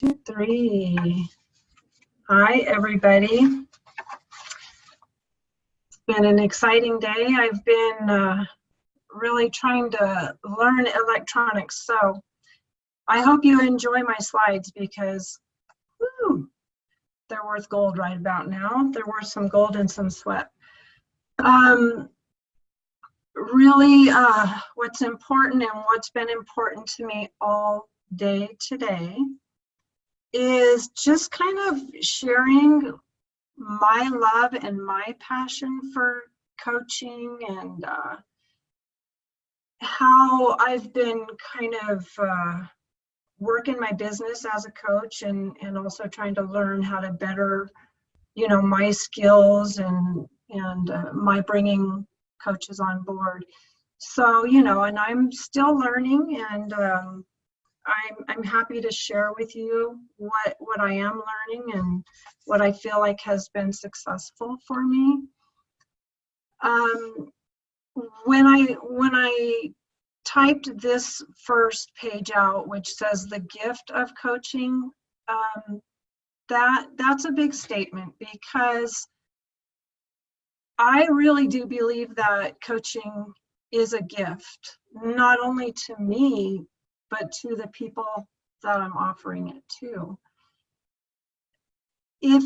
2, 3. Hi, everybody. It's been an exciting day. I've been really trying to learn electronics, so I hope you enjoy my slides because woo, they're worth gold right about now. They're worth some gold and some sweat. Really, what's important and what's been important to me all day today is just kind of sharing my love and my passion for coaching and how I've been kind of working my business as a coach and also trying to learn how to better, my skills and my bringing coaches on board. So, and I'm still learning, and I'm happy to share with you what I am learning and what I feel like has been successful for me. When I typed this first page out, which says the gift of coaching, that's a big statement because I really do believe that coaching is a gift, not only to me, but to the people that I'm offering it to. If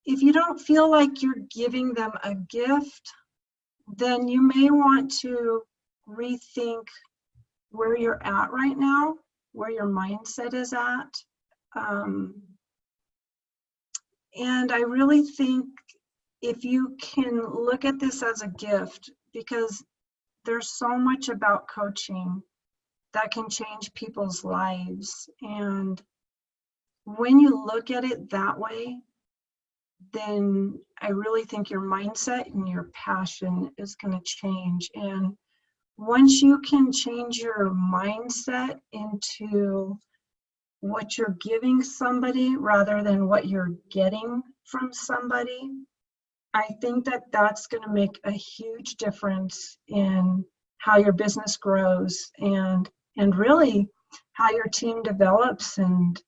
you don't feel like you're giving them a gift, then you may want to rethink where you're at right now, where your mindset is at. And I really think if you can look at this as a gift, because there's so much about coaching that can change people's lives. And when you look at it that way, then I really think your mindset and your passion is going to change. And once you can change your mindset into what you're giving somebody rather than what you're getting from somebody, I think that that's going to make a huge difference in how your business grows and really how your team develops. And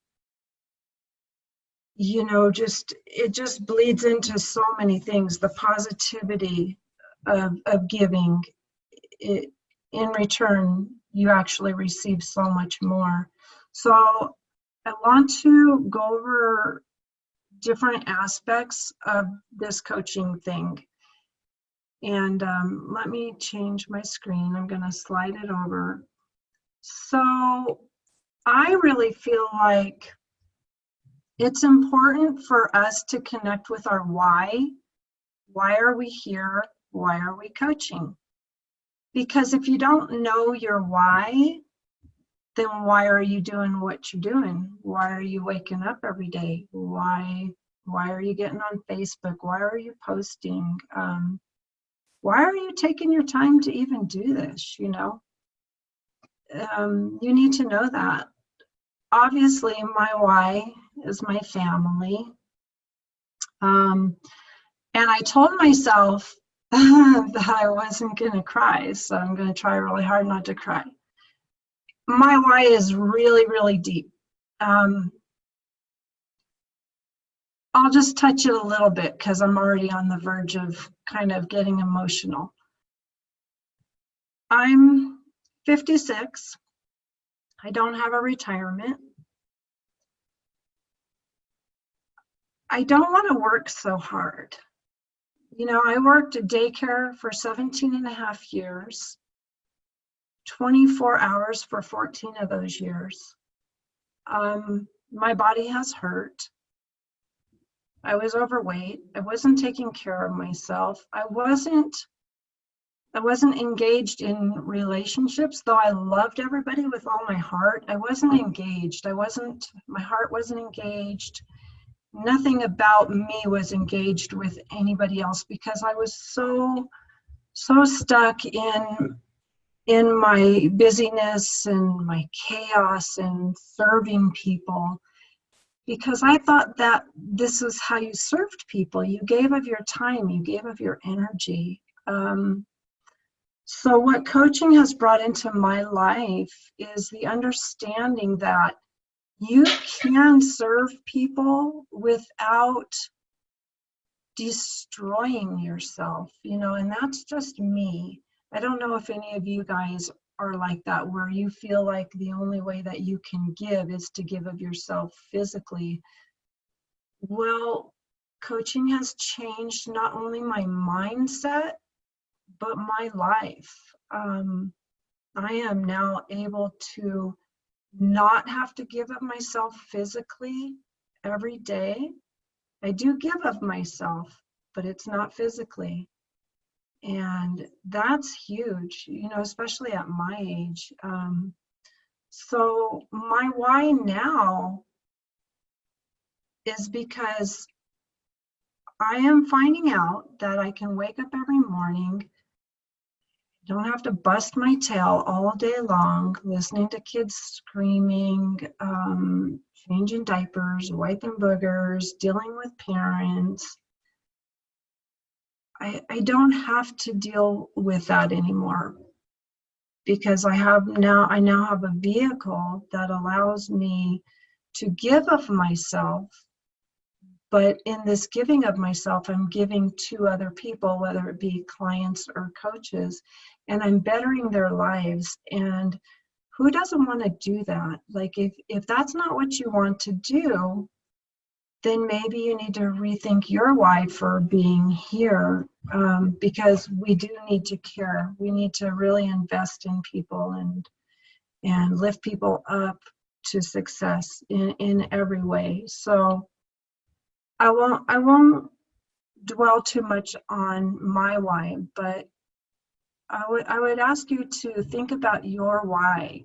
it just bleeds into so many things. The positivity of giving, in return, you actually receive so much more. So I want to go over different aspects of this coaching thing. And let me change my screen. I'm going to slide it over. So I really feel like it's important for us to connect with our why. Why are we here? Why are we coaching? Because if you don't know your why, then why are you doing what you're doing? Why are you waking up every day? Why are you getting on Facebook? Why are you posting? Why are you taking your time to even do this? You need to know that. Obviously, my why is my family. And I told myself that I wasn't going to cry, so I'm going to try really hard not to cry. My why is really, really deep. I'll just touch it a little bit because I'm already on the verge of kind of getting emotional. I'm 56. I don't have a retirement. I don't want to work so hard. I worked at daycare for 17 and a half years, 24 hours for 14 of those years. My body has hurt. I was overweight. I wasn't taking care of myself. I wasn't engaged in relationships, though I loved everybody with all my heart. I wasn't engaged. My heart wasn't engaged. Nothing about me was engaged with anybody else because I was so stuck in my busyness and my chaos and serving people, because I thought that this is how you served people. You gave of your time, you gave of your energy. So what coaching has brought into my life is the understanding that you can serve people without destroying yourself, and that's just me. I don't know if any of you guys are like that, where you feel like the only way that you can give is to give of yourself physically. Well, coaching has changed not only my mindset, but my life. I am now able to not have to give of myself physically every day. I do give of myself, but it's not physically. And that's huge, especially at my age. So my why now is because I am finding out that I can wake up every morning, don't have to bust my tail all day long, listening to kids screaming, changing diapers, wiping boogers, dealing with parents. I don't have to deal with that anymore, because I now have a vehicle that allows me to give of myself. But in this giving of myself, I'm giving to other people, whether it be clients or coaches, and I'm bettering their lives. And who doesn't want to do that? Like, if that's not what you want to do, then maybe you need to rethink your why for being here, because we do need to care. We need to really invest in people and lift people up to success in every way. So I won't dwell too much on my why, but I would ask you to think about your why,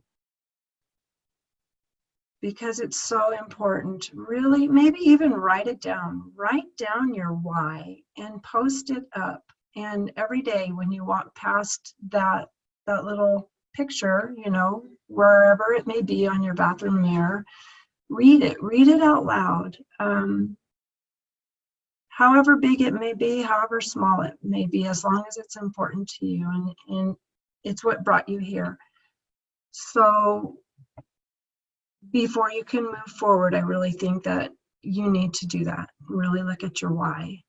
because it's so important. Really, maybe even write it down. Write down your why and post it up. And every day when you walk past that little picture, wherever it may be on your bathroom mirror, read it out loud. However big it may be, however small it may be, as long as it's important to you and it's what brought you here. So before you can move forward, I really think that you need to do that. Really look at your why.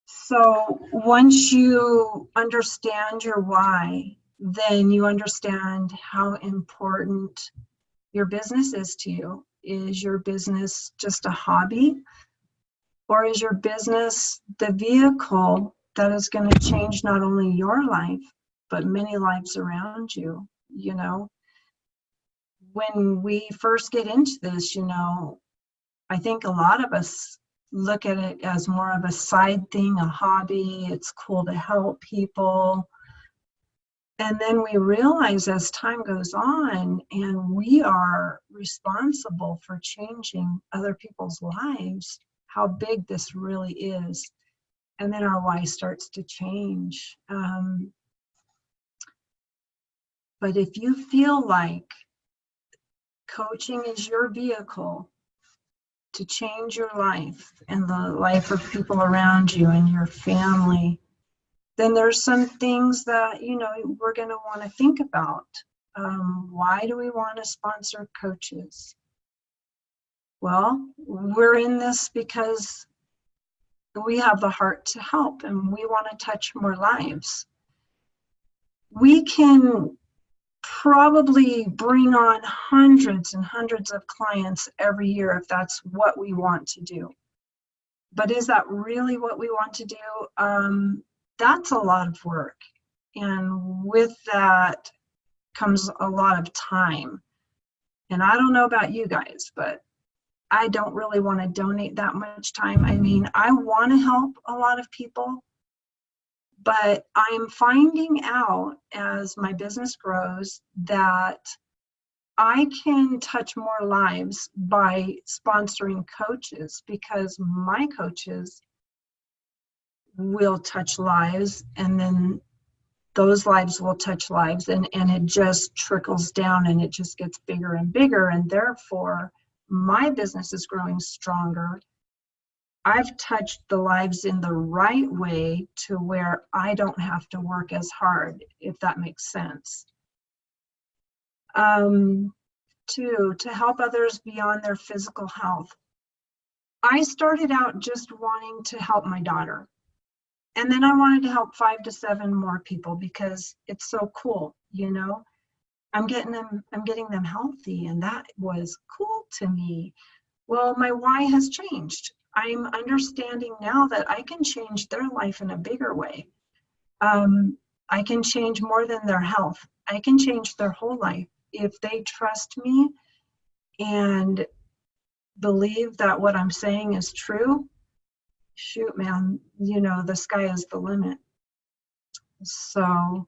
So once you understand your why, then you understand how important your business is to you. Is your business just a hobby? Or is your business the vehicle that is going to change not only your life, but many lives around you? When we first get into this, I think a lot of us look at it as more of a side thing, a hobby. It's cool to help people. And then we realize as time goes on and we are responsible for changing other people's lives, how big this really is. And then our why starts to change. But if you feel like coaching is your vehicle to change your life and the life of people around you and your family, then there's some things that, we're going to want to think about. Why do we want to sponsor coaches? Well, we're in this because we have the heart to help and we want to touch more lives. We can probably bring on hundreds and hundreds of clients every year if that's what we want to do. But is that really what we want to do? That's a lot of work. And with that comes a lot of time. And I don't know about you guys, but I don't really want to donate that much time. I mean, I want to help a lot of people, but I'm finding out as my business grows that I can touch more lives by sponsoring coaches, because my coaches will touch lives, and then those lives will touch lives, and it just trickles down and it just gets bigger and bigger, and therefore my business is growing stronger. I've touched the lives in the right way to where I don't have to work as hard, if that makes sense. Two, to help others beyond their physical health. I started out just wanting to help my daughter. And then I wanted to help 5 to 7 more people because it's so cool, you know. I'm getting them healthy, and that was cool to me. Well, my why has changed. I'm understanding now that I can change their life in a bigger way. I can change more than their health. I can change their whole life if they trust me and believe that what I'm saying is true. Shoot, man, you know, the sky is the limit. So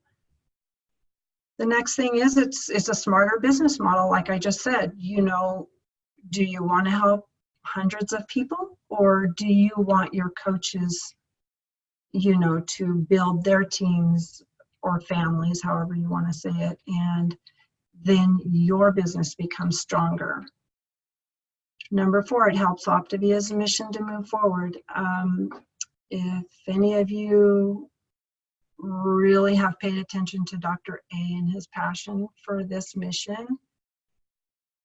the next thing is it's a smarter business model, like I just said. You know, do you want to help hundreds of people, or do you want your coaches, you know, to build their teams or families, however you want to say it, and then your business becomes stronger? Number 4, it helps Optavia's mission to move forward. If any of you really have paid attention to Dr. A and his passion for this mission,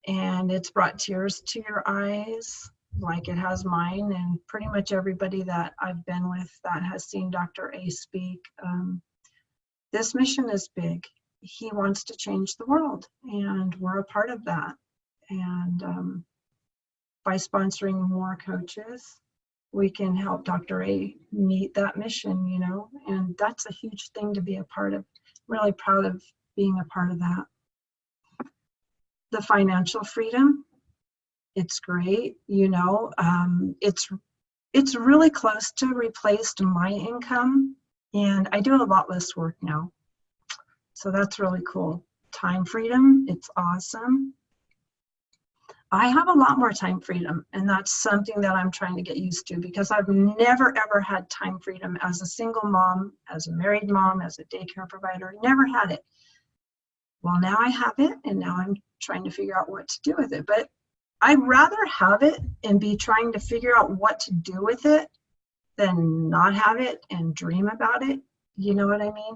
and it's brought tears to your eyes like it has mine and pretty much everybody that I've been with that has seen Dr. A speak, this mission is big. He wants to change the world, and we're a part of that. And by sponsoring more coaches, we can help Dr. A meet that mission, you know, and that's a huge thing to be a part of. Really proud of being a part of that. The financial freedom, it's great, you know. It's really close to replaced my income, and I do a lot less work now. So that's really cool. Time freedom, it's awesome. I have a lot more time freedom, and that's something that I'm trying to get used to because I've never ever had time freedom as a single mom, as a married mom, as a daycare provider, never had it. Well, now I have it, and now I'm trying to figure out what to do with it. But I'd rather have it and be trying to figure out what to do with it than not have it and dream about it. You know what I mean?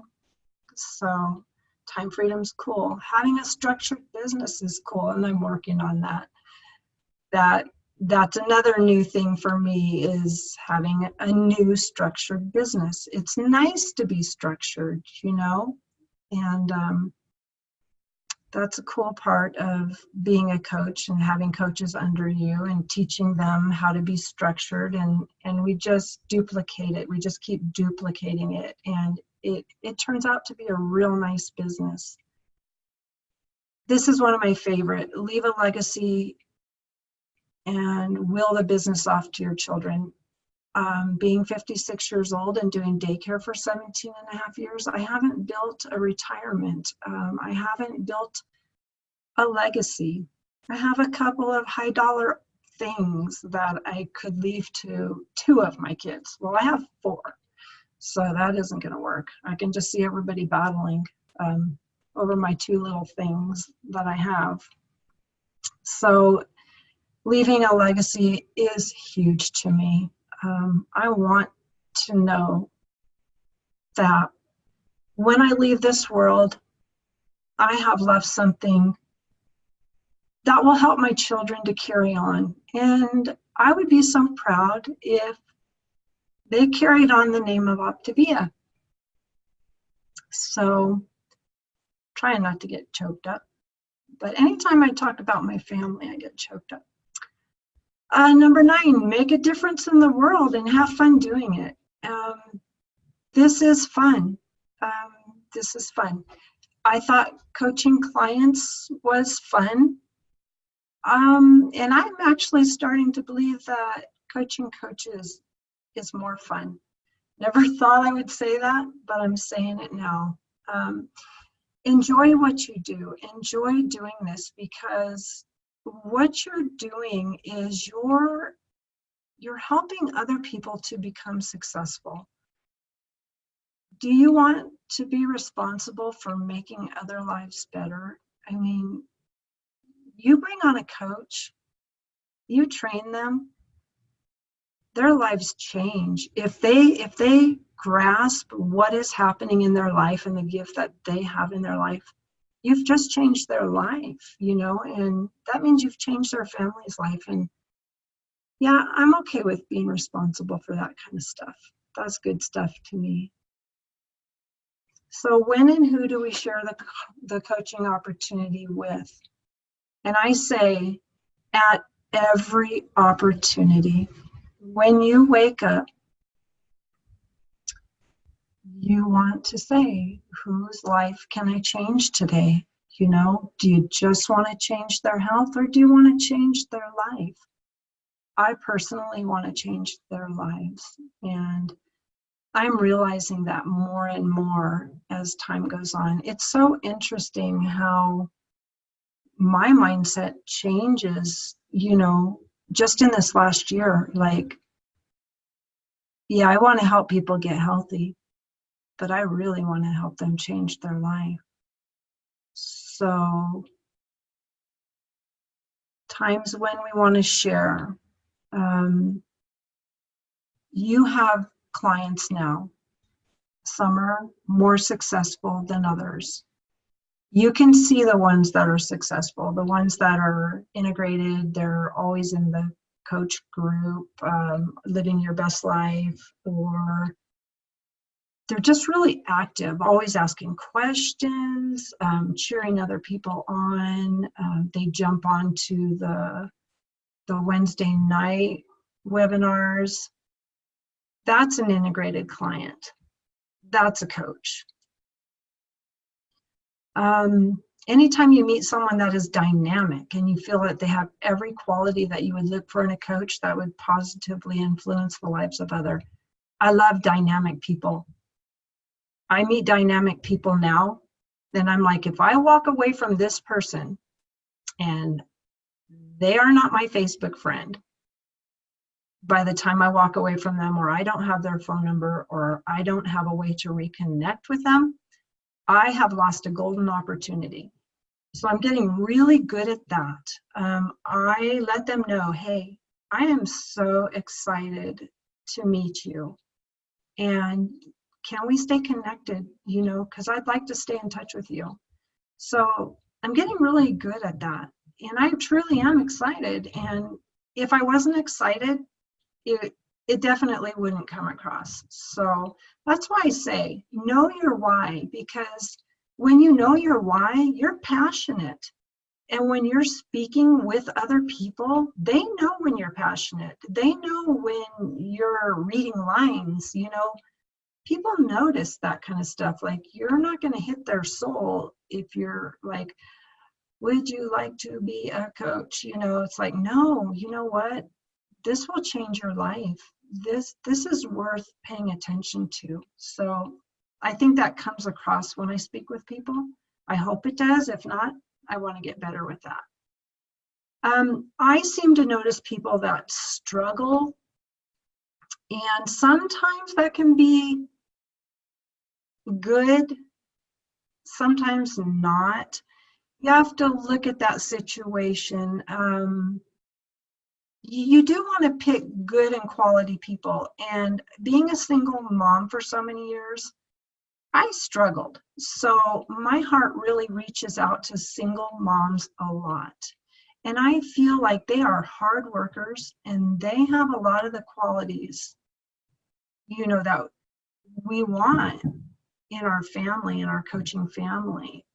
So time freedom's cool. Having a structured business is cool, and I'm working on that. That's another new thing for me, is having a new structured business. It's nice to be structured, you know, and that's a cool part of being a coach and having coaches under you and teaching them how to be structured, and we just duplicate it. We just keep duplicating it, and it turns out to be a real nice business. This is one of my favorite. Leave a legacy and will the business off to your children. Being 56 years old and doing daycare for 17 and a half years, I haven't built a retirement. I haven't built a legacy. I have a couple of high dollar things that I could leave to 2 of my kids. Well, I have 4, so that isn't going to work. I can just see everybody battling over my 2 little things that I have. So leaving a legacy is huge to me. I want to know that when I leave this world, I have left something that will help my children to carry on. And I would be so proud if they carried on the name of Optavia. So trying not to get choked up. But anytime I talk about my family, I get choked up. Number 9, make a difference in the world and have fun doing it. This is fun. This is fun. I thought coaching clients was fun. And I'm actually starting to believe that coaching coaches is more fun. Never thought I would say that, but I'm saying it now. Enjoy what you do. Enjoy doing this, because what you're doing is you're helping other people to become successful. Do you want to be responsible for making other lives better? I mean, you bring on a coach, you train them, their lives change. If they grasp what is happening in their life and the gift that they have in their life, you've just changed their life, and that means you've changed their family's life. And yeah, I'm okay with being responsible for that kind of stuff. That's good stuff to me. So when and who do we share the coaching opportunity with? And I say at every opportunity. When you wake up, you want to say, whose life can I change today? Do you just want to change their health, or do you want to change their life? I personally want to change their lives. And I'm realizing that more and more as time goes on. It's so interesting how my mindset changes, just in this last year. Like, yeah, I want to help people get healthy, but I really want to help them change their life. So times when we want to share, you have clients now. Some are more successful than others. You can see the ones that are successful, the ones that are integrated, they're always in the coach group, living your best life, or they're just really active, always asking questions, cheering other people on. They jump onto the Wednesday night webinars. That's an integrated client. That's a coach. Anytime you meet someone that is dynamic and you feel that they have every quality that you would look for in a coach that would positively influence the lives of others. I love dynamic people. I meet dynamic people now, then I'm like, if I walk away from this person and they are not my Facebook friend, by the time I walk away from them, or I don't have their phone number, or I don't have a way to reconnect with them, I have lost a golden opportunity. So I'm getting really good at that. I let them know, hey, I am so excited to meet you. And can we stay connected, because I'd like to stay in touch with you. So I'm getting really good at that. And I truly am excited. And if I wasn't excited, it definitely wouldn't come across. So that's why I say, know your why, because when you know your why, you're passionate. And when you're speaking with other people, they know when you're passionate. They know when you're reading lines, people notice that kind of stuff. Like, you're not going to hit their soul if you're like, would you like to be a coach? It's like, no, you know what? This will change your life. This is worth paying attention to. So I think that comes across when I speak with people. I hope it does. If not, I want to get better with that. I seem to notice people that struggle, and sometimes that can be good, sometimes not. You have to look at that situation. You do want to pick good and quality people. And being a single mom for so many years, I struggled. So my heart really reaches out to single moms a lot. And I feel like they are hard workers, and they have a lot of the qualities, that we want in our family, in our coaching family.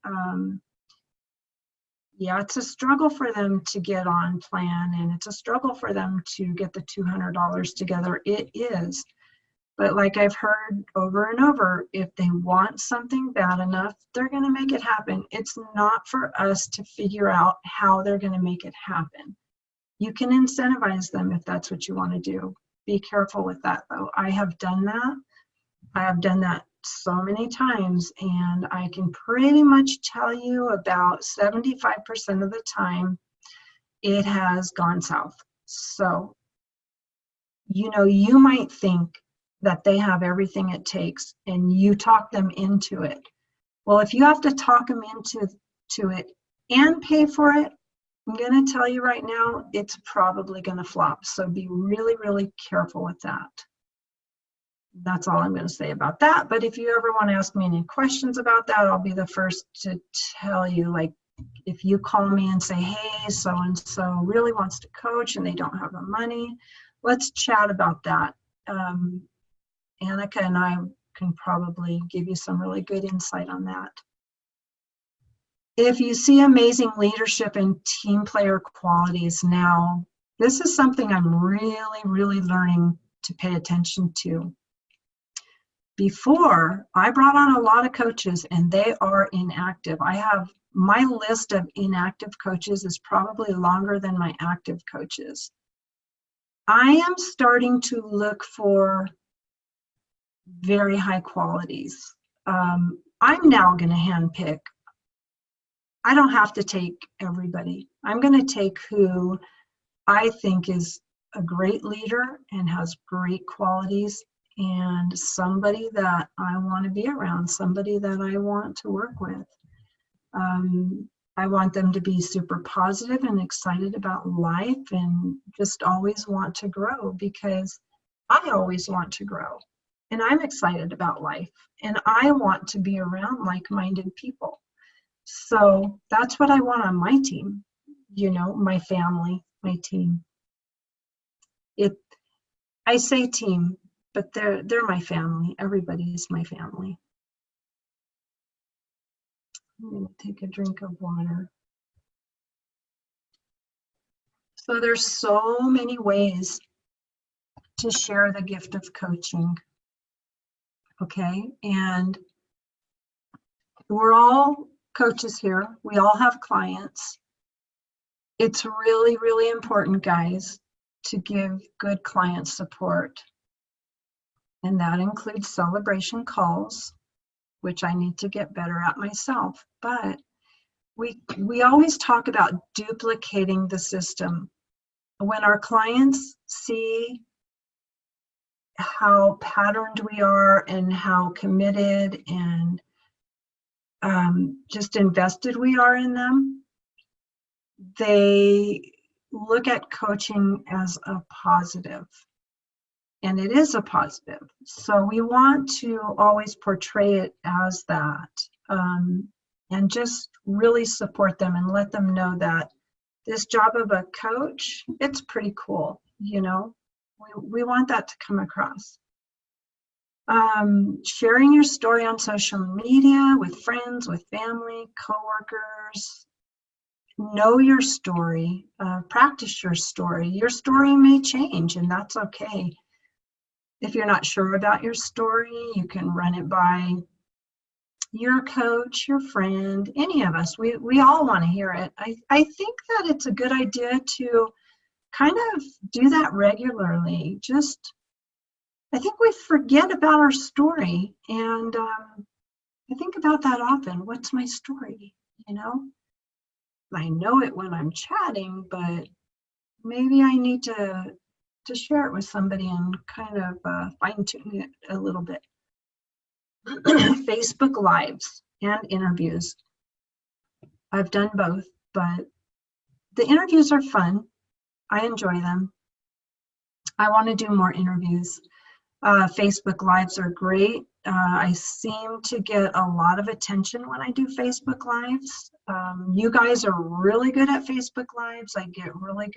Yeah, it's a struggle for them to get on plan, and it's a struggle for them to get the $200 together. It is. But like I've heard over and over, if they want something bad enough, they're going to make it happen. It's not for us to figure out how they're going to make it happen. You can incentivize them if that's what you want to do. Be careful with that, though. I have done that. I have done that so many times, and I can pretty much tell you about 75% of the time it has gone south. So, you might think that they have everything it takes, and you talk them into it. Well, if you have to talk them into it and pay for it, I'm going to tell you right now, it's probably going to flop. So be really, really careful with that. That's all I'm going to say about that. But if you ever want to ask me any questions about that, I'll be the first to tell you, like, if you call me and say, hey, so-and-so really wants to coach and they don't have the money, let's chat about that. Annika and I can probably give you some really good insight on that. If you see amazing leadership and team player qualities now, this is something I'm really, really learning to pay attention to. Before, I brought on a lot of coaches and they are inactive. I have my list of inactive coaches is probably longer than my active coaches. I am starting to look for very high qualities. I'm now going to handpick. I don't have to take everybody. I'm going to take who I think is a great leader and has great qualities, and somebody that I want to be around, somebody that I want to work with. I want them to be super positive and excited about life and just always want to grow, because I always want to grow and I'm excited about life and I want to be around like-minded people. So that's what I want on my team, you know, my family, my team. I say team, but they're my family. Everybody is my family. I'm going to take a drink of water. So there's so many ways to share the gift of coaching, okay? And we're all coaches here. We all have clients. It's really, really important, guys, to give good client support. And that includes celebration calls, which I need to get better at myself. But we always talk about duplicating the system. When our clients see how patterned we are and how committed and just invested we are in them, they look at coaching as a positive. And it is a positive. So we want to always portray it as that, and just really support them and let them know that this job of a coach, it's pretty cool, you know. We want that to come across. Sharing your story on social media with friends, with family, coworkers. Know your story, practice your story. Your story may change, and that's okay. If you're not sure about your story, you can run it by your coach, your friend, any of us. We all want to hear it. I think that it's a good idea to kind of do that regularly. I think we forget about our story, and I think about that often. What's my story, you know? I know it when I'm chatting, but maybe I need to share it with somebody and kind of fine-tune it a little bit. Facebook Lives and interviews. I've done both, but the interviews are fun. I enjoy them. I want to do more interviews. Facebook Lives are great. I seem to get a lot of attention when I do Facebook Lives. You guys are really good at Facebook Lives. I get really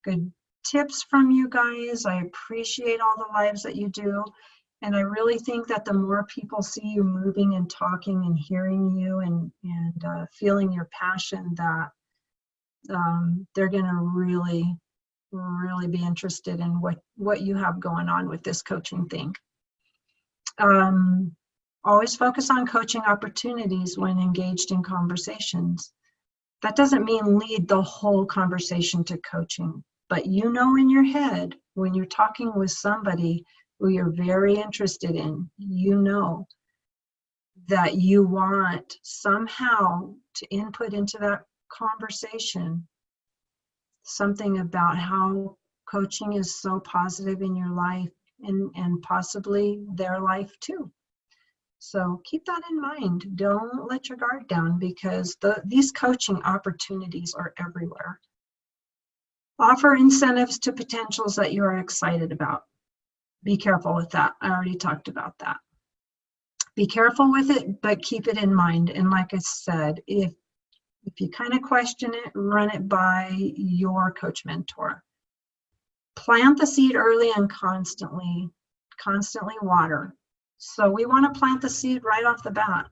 good tips from you guys. I appreciate all the lives that you do. And I really think that the more people see you moving and talking and hearing you and feeling your passion, that they're going to really be interested in what you have going on with this coaching thing. Always focus on coaching opportunities when engaged in conversations. That doesn't mean lead the whole conversation to coaching, but you know in your head when you're talking with somebody who you're very interested in, you know that you want somehow to input into that conversation something about how coaching is so positive in your life and possibly their life too. So keep that in mind. Don't let your guard down, because these coaching opportunities are everywhere. Offer incentives to potentials that you are excited about. Be careful with that. I already talked about that. Be careful with it, but keep it in mind. And like I said, if you kind of question it, run it by your coach mentor. Plant the seed early and constantly water. So we want to plant the seed right off the bat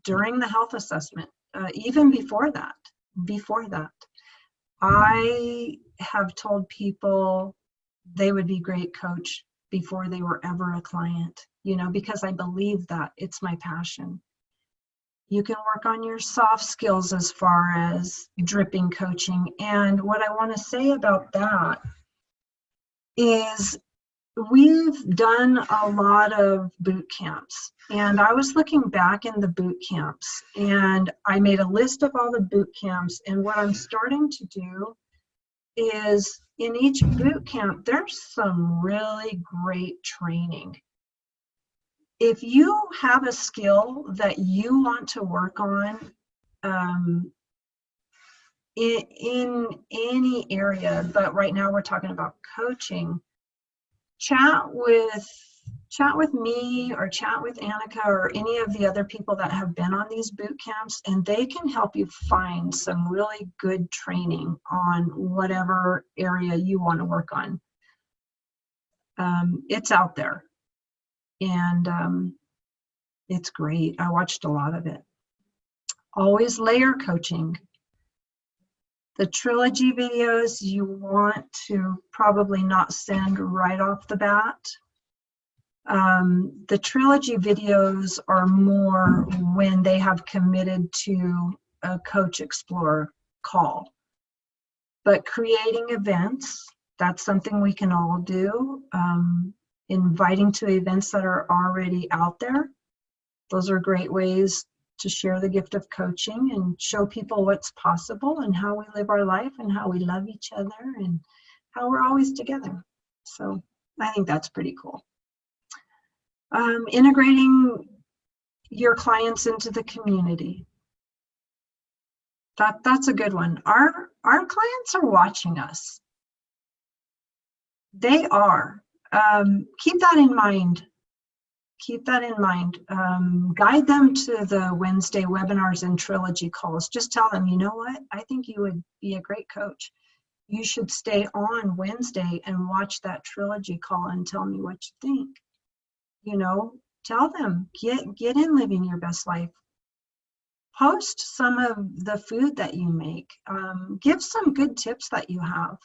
during the health assessment, even before that. I have told people they would be great coach before they were ever a client, because I believe that it's my passion. You can work on your soft skills as far as dripping coaching. And what I want to say about that is we've done a lot of boot camps, and I was looking back in the boot camps, and I made a list of all the boot camps. And what I'm starting to do is in each boot camp, there's some really great training. If you have a skill that you want to work on in any area, but right now we're talking about coaching, chat with me or chat with Annika or any of the other people that have been on these boot camps, and they can help you find some really good training on whatever area you want to work on. It's out there, and it's great. I watched a lot of it. Always layer coaching. The trilogy videos you want to probably not send right off the bat. The trilogy videos are more when they have committed to a Coach Explorer call. But creating events, that's something we can all do. Inviting to events that are already out there. Those are great ways to share the gift of coaching and show people what's possible and how we live our life and how we love each other and how we're always together. So I think that's pretty cool. Integrating your clients into the community. That's a good one. Our clients are watching us. They are. Keep that in mind. Guide them to the Wednesday webinars and trilogy calls. Just tell them, you know what? I think you would be a great coach. You should stay on Wednesday and watch that trilogy call and tell me what you think. Tell them, get in living your best life. Post some of the food that you make. Give some good tips that you have.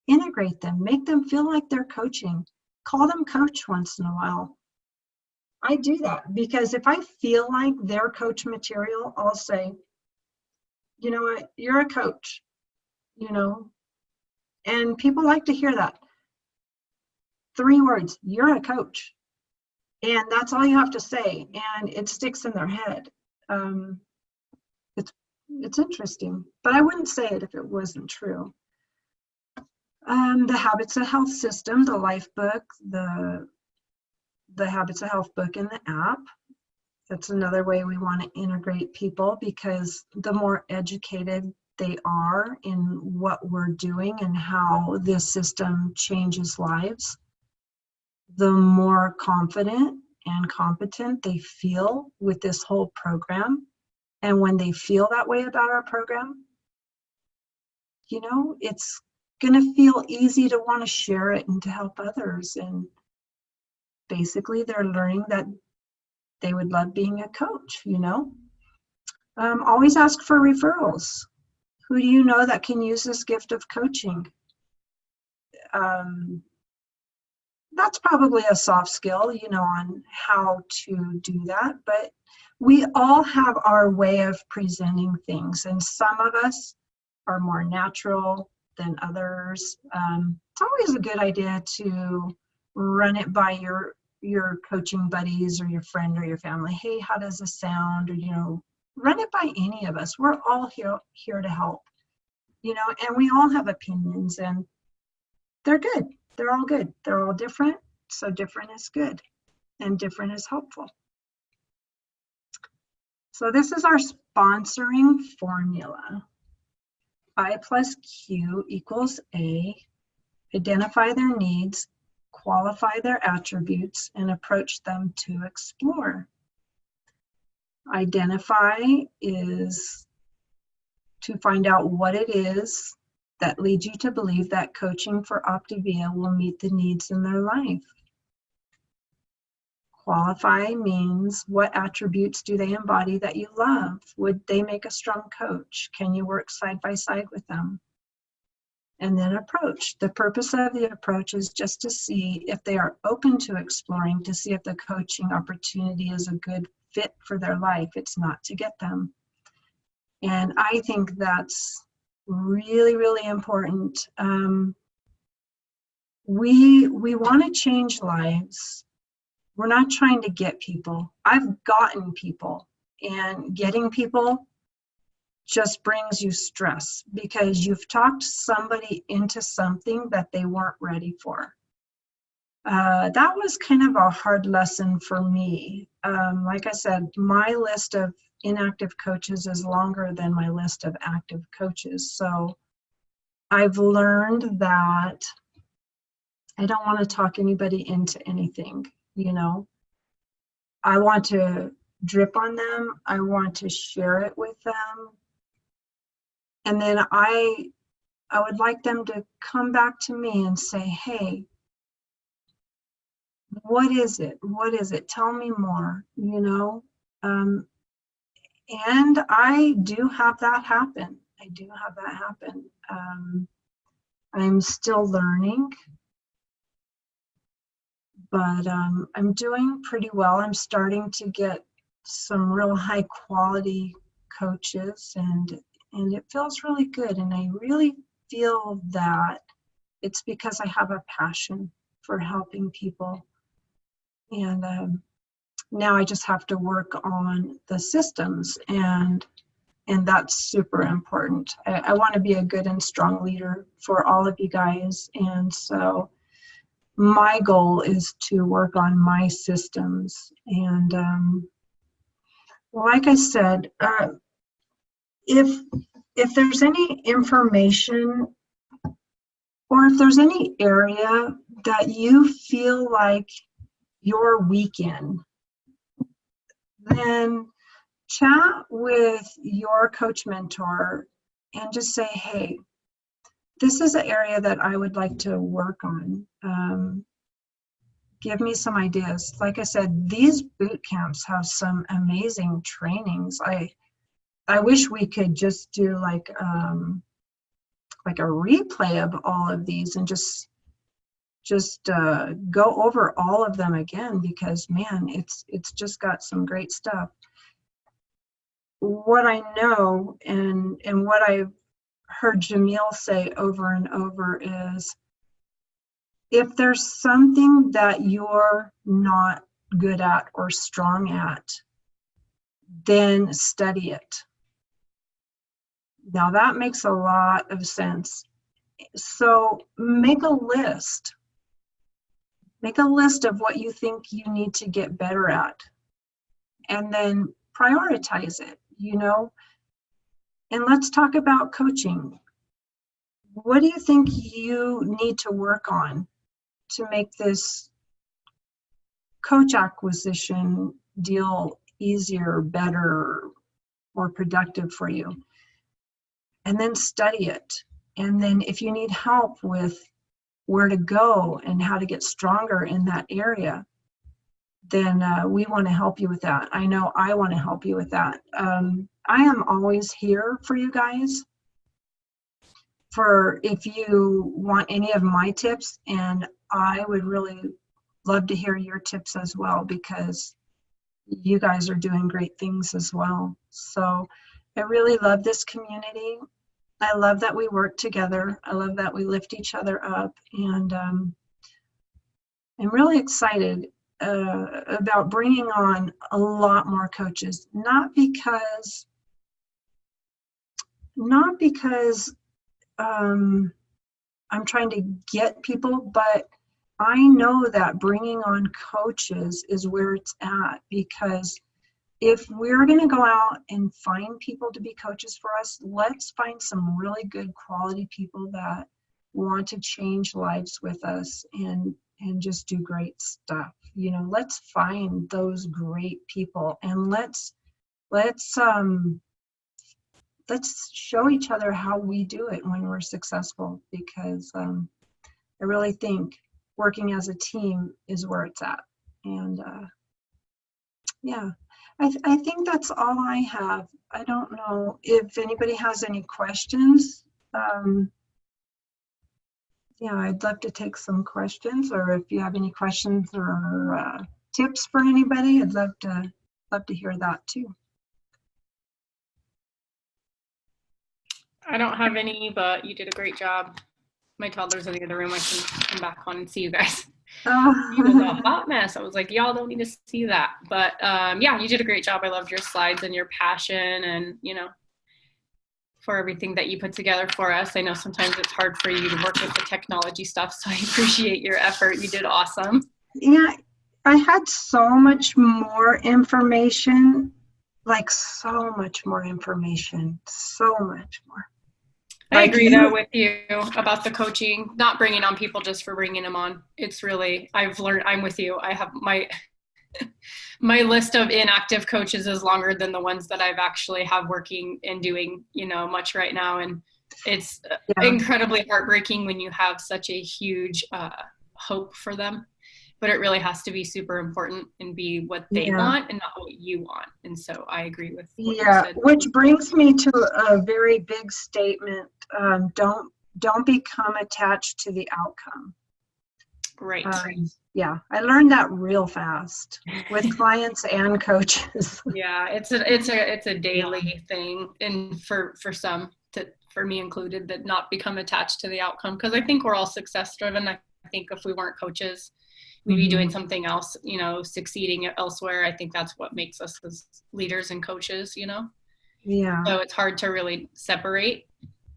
Integrate them. Make them feel like they're coaching. Call them coach once in a while. I do that because if I feel like they're coach material, I'll say, you know what, you're a coach, and people like to hear that. 3 words, you're a coach. And that's all you have to say, and it sticks in their head. It's interesting, but I wouldn't say it if it wasn't true. The Habits of Health system, the life book, the Habits of Health book in the app. That's another way we want to integrate people, because the more educated they are in what we're doing and how this system changes lives, the more confident and competent they feel with this whole program. And when they feel that way about our program, it's going to feel easy to want to share it and to help others. And basically, they're learning that they would love being a coach, Always ask for referrals. Who do you know that can use this gift of coaching? That's probably a soft skill, on how to do that. But we all have our way of presenting things, and some of us are more natural than others. It's always a good idea to run it by your coaching buddies or your friend or your family. Hey, how does this sound? Or, run it by any of us. We're all here to help, and we all have opinions, and they're good. They're all good. They're all different. So different is good, and different is helpful. So this is our sponsoring formula. I plus Q equals A. Identify their needs, qualify their attributes, and approach them to explore. Identify is to find out what it is that leads you to believe that coaching for Optavia will meet the needs in their life. Qualify means what attributes do they embody that you love? Would they make a strong coach? Can you work side by side with them? And then approach. The purpose of the approach is just to see if they are open to exploring, to see if the coaching opportunity is a good fit for their life. It's not to get them. And I think that's really, really important. We want to change lives. We're not trying to get people. I've gotten people, and getting people just brings you stress because you've talked somebody into something that they weren't ready for. That was kind of a hard lesson for me. Like I said, my list of inactive coaches is longer than my list of active coaches. So I've learned that I don't want to talk anybody into anything, you know. I want to drip on them. I want to share it with them. And then I would like them to come back to me and say, hey, what is it? What is it? Tell me more, you know? And I do have that happen. I do have that happen. I'm still learning, but I'm doing pretty well. I'm starting to get some real high quality coaches, and it feels really good. And I really feel that it's because I have a passion for helping people. And now I just have to work on the systems, and that's super important. I want to be a good and strong leader for all of you guys. And so my goal is to work on my systems. And like I said, if there's any information or if there's any area that you feel like you're weak in, then chat with your coach mentor and just say, hey, this is an area that I would like to work on. Give me some ideas. Like I said, these boot camps have some amazing trainings. I wish we could just do like a replay of all of these and just go over all of them again, because man, it's just got some great stuff. What I know and what I've heard Jamil say over and over is, if there's something that you're not good at or strong at, then study it. Now that makes a lot of sense. So make a list. Make a list of what you think you need to get better at, and then prioritize it, you know. And let's talk about coaching. What do you think you need to work on to make this coach acquisition deal easier, better, more productive for you? And then study it. And then if you need help with where to go and how to get stronger in that area, then we want to help you with that. I know I want to help you with that. I am always here for you guys, for if you want any of my tips, and I would really love to hear your tips as well, because you guys are doing great things as well. So I really love this community. I love that we work together. I love that we lift each other up, and I'm really excited about bringing on a lot more coaches, not because I'm trying to get people, but I know that bringing on coaches is where it's at, because if we're going to go out and find people to be coaches for us, let's find some really good quality people that want to change lives with us and just do great stuff. You know, let's find those great people, and let's show each other how we do it when we're successful, because I really think working as a team is where it's at. And yeah, I think that's all I have. I don't know if anybody has any questions. Yeah, I'd love to take some questions, or if you have any questions or tips for anybody, I'd love to hear that too. I don't have any, but you did a great job. My toddler's in the other room. I can come back on and see you guys. It was a hot mess. I was like, y'all don't need to see that. But yeah, you did a great job. I loved your slides and your passion, and, you know, for everything that you put together for us. I know sometimes it's hard for you to work with the technology stuff, so I appreciate your effort. You did awesome. Yeah, I had so much more information, like so much more information, so much more. I agree though with you about the coaching, not bringing on people just for bringing them on. It's really, I've learned, I'm with you. I have my list of inactive coaches is longer than the ones that I've actually have working and doing, you know, much right now. And it's incredibly heartbreaking when you have such a huge hope for them, but it really has to be super important and be what they want and not what you want. And so I agree with what you said. Which brings me to a very big statement. Don't become attached to the outcome. Right. Yeah, I learned that real fast with clients and coaches. Yeah, it's a daily thing, and for some, for me included, that not become attached to the outcome, because I think we're all success driven. I think if we weren't coaches, we'd be doing something else, you know, succeeding elsewhere. I think that's what makes us as leaders and coaches, you know. Yeah. So it's hard to really separate.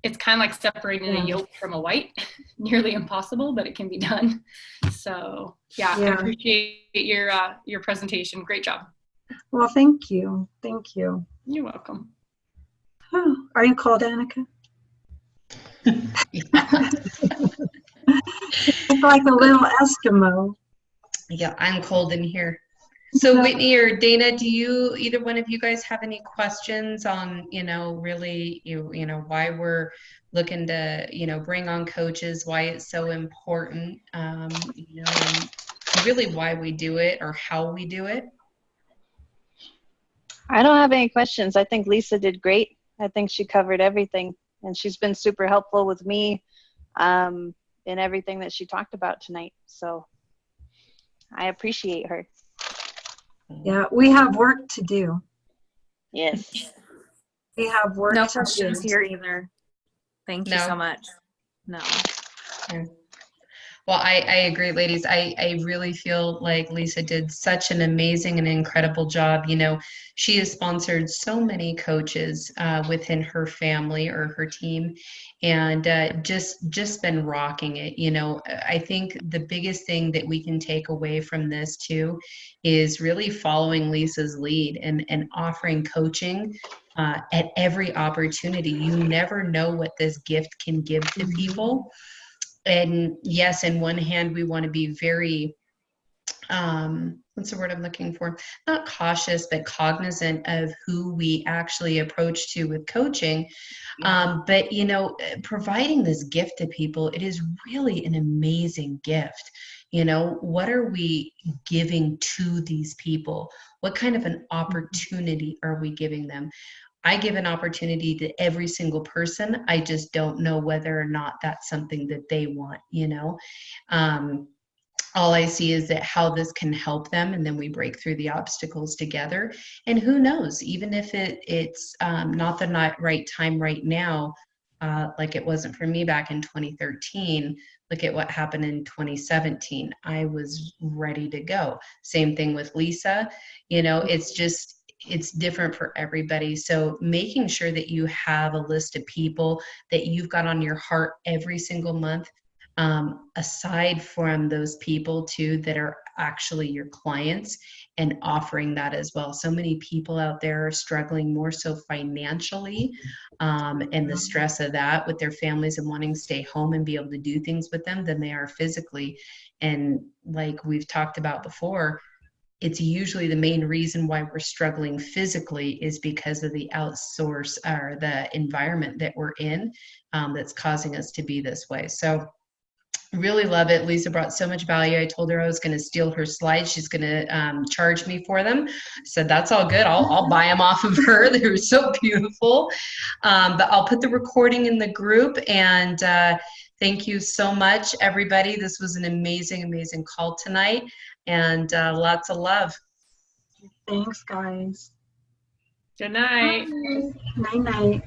It's kind of like separating a yolk from a white. Nearly impossible, but it can be done. So I appreciate your presentation. Great job. Well, thank you. Thank you. You're welcome. Oh, are you cold, Annika? It's like a little Eskimo. Yeah, I'm cold in here. So Whitney or Dana, do either one of you guys have any questions on, you know, really, you know, why we're looking to, you know, bring on coaches, why it's so important, you know, and really why we do it or how we do it? I don't have any questions. I think Lisa did great. I think she covered everything, and she's been super helpful with me in everything that she talked about tonight. So I appreciate her. Yeah, we have work to do. Yes. We have work No to questions do. here either. Thank you so much. No. Okay. Well, I agree, ladies. I really feel like Lisa did such an amazing and incredible job. You know, she has sponsored so many coaches within her family or her team, and just been rocking it. You know, I think the biggest thing that we can take away from this too is really following Lisa's lead and offering coaching at every opportunity. You never know what this gift can give to people. And yes, in one hand, we want to be very, what's the word I'm looking for? Not cautious, but cognizant of who we actually approach to with coaching. But, you know, providing this gift to people, it is really an amazing gift. You know, what are we giving to these people? What kind of an opportunity are we giving them? I give an opportunity to every single person. I just don't know whether or not that's something that they want, you know. All I see is that how this can help them, and then we break through the obstacles together. And who knows, even if it's not the right time right now, like it wasn't for me back in 2013, look at what happened in 2017. I was ready to go. Same thing with Lisa. You know, it's different for everybody. So making sure that you have a list of people that you've got on your heart every single month, aside from those people too that are actually your clients, and offering that as well. So many people out there are struggling more so financially, and the stress of that with their families and wanting to stay home and be able to do things with them than they are physically. And like we've talked about before, it's usually the main reason why we're struggling physically is because of the outsource or the environment that we're in, that's causing us to be this way. So really love it. Lisa brought so much value. I told her I was going to steal her slides. She's going to charge me for them. I said, that's all good. I'll buy them off of her. They were so beautiful. But I'll put the recording in the group. And thank you so much, everybody. This was an amazing, amazing call tonight. And lots of love. Thanks, guys. Good night. Night, night.